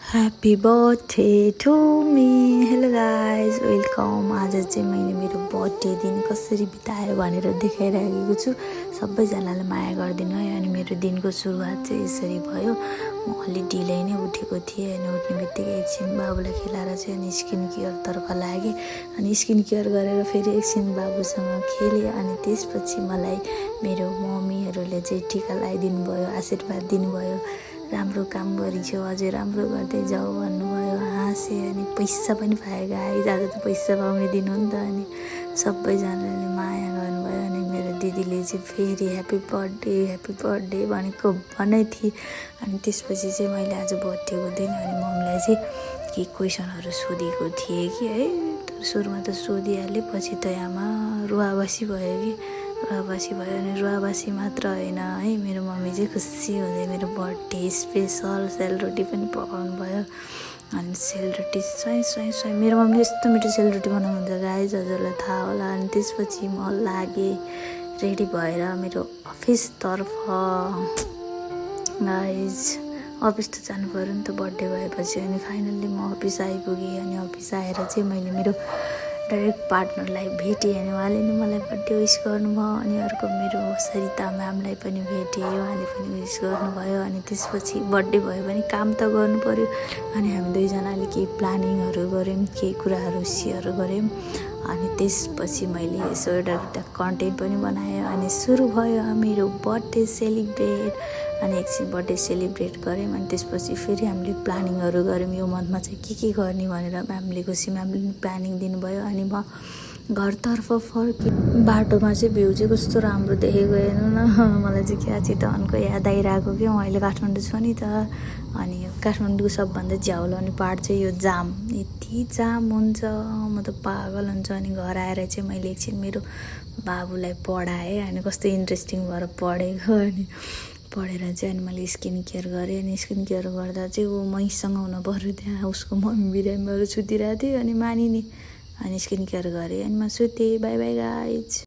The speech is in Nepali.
Happy birthday to me. Hello guys, welcome. आज चाहिँ मैले मेरो बर्थडे दिन कसरी बिताएँ भनेर देखाइरहेको छु। सबैजनाले माया गरिदिनु है। अनि मेरो दिनको सुरुवात चाहिँ यसरी भयो। म अलि ढिलै नै उठेको थिएँ। अनि उठ्ने बित्तिकै एकछिन बाबुलाई खेलाएर चाहिँ अनि स्किन केयरतर्फ लागेँ। अनि स्किन केयर गरेर फेरि एकछिन बाबुसँग खेलेँ। अनि त्यसपछि मलाई मेरो मम्मीहरूले चाहिँ टिका लगाइदिनु भयो, आशीर्वाद दिनुभयो। राम्रो काम गरिछौ, अझै राम्रो गर्दै जाऊ भन्नुभयो। हाँसेँ अनि पैसा पनि पाएँ गाइज। आज त पैसा पाउने दिन हो नि त। अनि सबैजनाले माया गर्नुभयो। अनि मेरो दिदीले चाहिँ फेरि ह्याप्पी बर्थडे भनेको भनै थिएँ। अनि त्यसपछि चाहिँ मैले आज बर्थडेको दिन अनि मम्मीलाई चाहिँ केही क्वेसनहरू सोधेको थिएँ कि है। सुरुमा त सोधिहालेँ, पछि त आमा रुवाबासी भयो कि रुवाबासी भयो। अनि रुवाबासी मात्र होइन है, मेरो मम्मी चाहिँ खुसी हुँदै मेरो बर्थडे स्पेसल सेलरोटी पनि पकाउनु भयो। अनि सेलरोटी स्वाई मेरो मम्मीले यस्तो मिठो सेलरोटी बनाउनुहुन्छ गाइज, हजुरलाई थाहा होला। अनि त्यसपछि म लागेँ रेडी भएर मेरो अफिसतर्फ। गाइज अफिस त जानु पऱ्यो नि त बर्थडे भएपछि। अनि फाइनल्ली म अफिस आइपुगेँ। अनि अफिस आएर चाहिँ मैले मेरो डाइरेक्ट पार्टनरलाई भेटेँ। अनि उहाँले नि मलाई बर्थडे विस गर्नुभयो। अनि अर्को मेरो सरिता म्यामलाई पनि भेटेँ, उहाँले पनि विस गर्नुभयो। अनि त्यसपछि बर्थडे भयो भने काम त गर्नु पऱ्यो। अनि हामी दुईजनाले केही प्लानिङहरू गऱ्यौँ, केही कुराहरू सेयर गऱ्यौँ। अनि त्यसपछि मैले यसो एउटा कन्टेन्ट पनि बनाएँ। अनि सुरु भयो मेरो बर्थडे सेलिब्रेट। अनि एकछिन बर्थडे सेलिब्रेट गऱ्यौँ। अनि त्यसपछि फेरि हामीले प्लानिङहरू गऱ्यौँ, यो मन्थमा चाहिँ के गर्ने भनेर म्यामले प्लानिङ दिनुभयो। अनि म घरतर्फ फर्केँ। बाटोमा चाहिँ भ्यू चाहिँ कस्तो राम्रो देखेको हेर्नु न। मलाई चाहिँ क्या चितवनको याद आइरहेको कि म अहिले काठमाडौँ छु नि त। अनि काठमाडौँको सबभन्दा झ्याउलो अनि पार्ट चाहिँ यो जाम, यति जाम हुन्छ म त पागल हुन्छ। अनि घर आएर चाहिँ मैले एकछिन मेरो बाबुलाई पढाएँ। अनि कस्तो इन्ट्रेस्टिङ भएर पढेको। अनि पढेर चाहिँ अनि मैले स्किन केयर गरेँ। अनि स्किन केयर गर्दा चाहिँ ऊ मैसँग हुनु पऱ्यो, त्यहाँ उसको मम्मी बिरामीहरू सुतिरहेको थियो। अनि मानिनी अनि स्किन केयर गरेँ। अनि म सुतेँ। By by guys.